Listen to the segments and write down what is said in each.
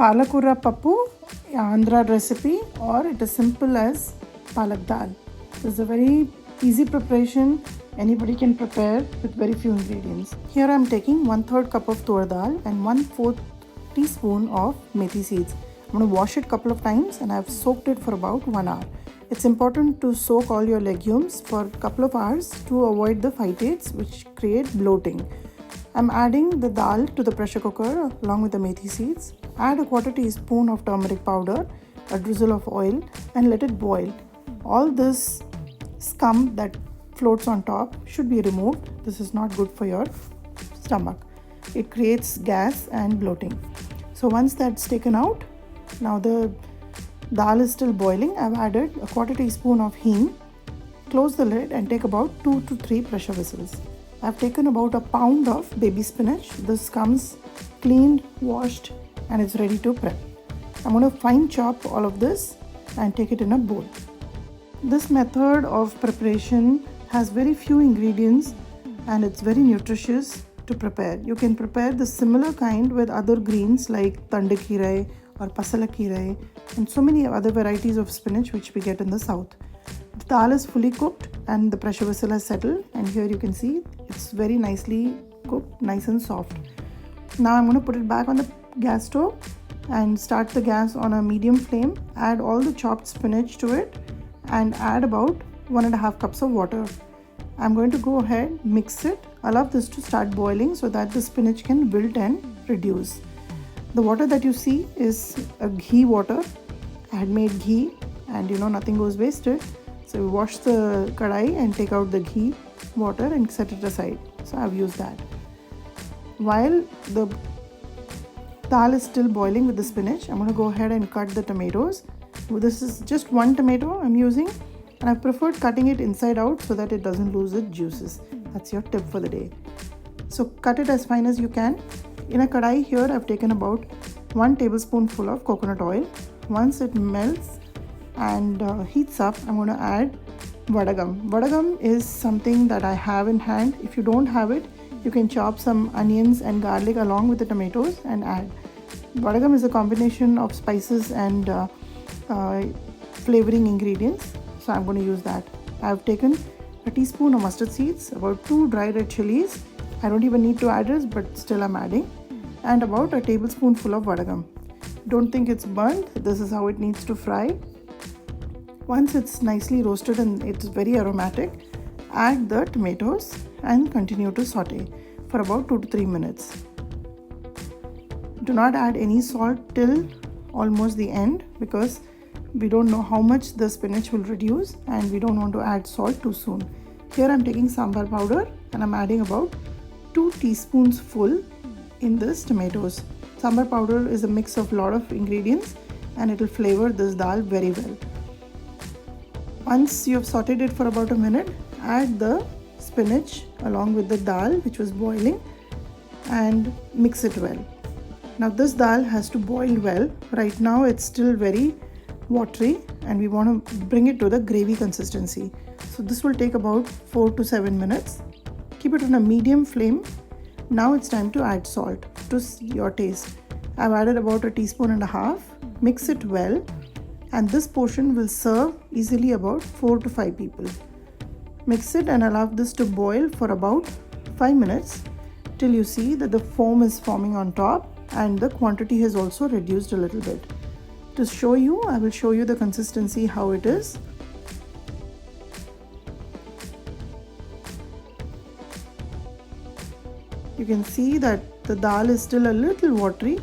Palakura Pappu, Andhra recipe, or it is simple as Palak dal. This is a very easy preparation. Anybody can prepare with very few ingredients. Here I am taking 1/3 cup of Toor dal and 1/4 teaspoon of Methi seeds. I'm going to wash it a couple of times and I've soaked it for about 1 hour. It's important to soak all your legumes for a couple of hours to avoid the phytates which create bloating. I'm adding the dal to the pressure cooker along with the methi seeds. Add a 1/4 teaspoon of turmeric powder, a drizzle of oil, and let it boil. All this scum that floats on top should be removed. This is not good for your stomach. It creates gas and bloating. So once that's taken out, now the dal is still boiling. I've added a 1/4 teaspoon of hing. Close the lid and take about 2 to 3 pressure whistles. I've taken about a pound of baby spinach. This comes cleaned, washed, and it's ready to prep. I'm going to fine chop all of this and take it in a bowl. This method of preparation has very few ingredients and it's very nutritious to prepare. You can prepare the similar kind with other greens like tandakirai or pasalakirai and so many other varieties of spinach which we get in the south. The dal is fully cooked and the pressure vessel has settled, and here you can see it's very nicely cooked, nice and soft. Now I'm going to put it back on the gas stove and start the gas on a medium flame. Add all the chopped spinach to it and add about 1.5 cups of water. I'm going to go ahead, mix it, allow this to start boiling so that the spinach can wilt and reduce. The water that you see is a ghee water. I had made ghee and nothing goes wasted. So we wash the kadai and take out the ghee water and set it aside. So I've used that. While the dal is still boiling with the spinach, I'm going to go ahead and cut the tomatoes. This is just one tomato I'm using, and I preferred cutting it inside out so that it doesn't lose its juices. That's your tip for the day. So cut it as fine as you can. In a kadai here I've taken about 1 tablespoonful of coconut oil. Once it melts and heats up, I'm going to add Vadagam. Vadagam is something that I have in hand. If you don't have it, you can chop some onions and garlic along with the tomatoes and add. Vadagam is a combination of spices and flavoring ingredients, so I'm going to use that. I've taken a teaspoon of mustard seeds, about 2 dry red chilies. I don't even need to add this, but still I'm adding, and about a tablespoonful of Vadagam. Don't think it's burnt. This is how it needs to fry. Once it's nicely roasted and it's very aromatic, add the tomatoes and continue to saute for about 2 to 3 minutes. Do not add any salt till almost the end because we don't know how much the spinach will reduce and we don't want to add salt too soon. Here I'm taking sambar powder and I'm adding about 2 teaspoons full in this tomatoes. Sambar powder is a mix of lot of ingredients and it will flavor this dal very well. Once you have sauteed it for about a minute, add the spinach along with the dal which was boiling and mix it well. Now this dal has to boil well. Right now it's still very watery and we want to bring it to the gravy consistency. So this will take about 4 to 7 minutes. Keep it on a medium flame. Now it's time to add salt to your taste. I've added about 1.5 teaspoons. Mix it well. And this portion will serve easily about 4 to 5 people. Mix it and allow this to boil for about 5 minutes till you see that the foam is forming on top and the quantity has also reduced a little bit. To show you, I will show you the consistency how it is. You can see that the dal is still a little watery,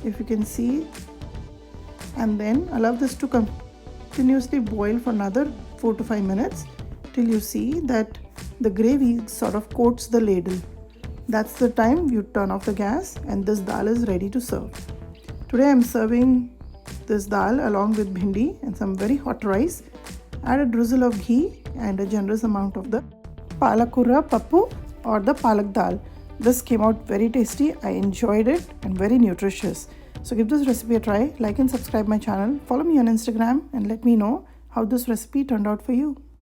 if you can see. And then allow this to continuously boil for another 4 to 5 minutes till you see that the gravy sort of coats the ladle. That's the time you turn off the gas and this dal is ready to serve. Today I'm serving this dal along with bhindi and some very hot rice. Add a drizzle of ghee and a generous amount of the Palakura Pappu or the Palak dal. This came out very tasty. I enjoyed it and very nutritious. So give this recipe a try, like and subscribe my channel, follow me on Instagram and let me know how this recipe turned out for you.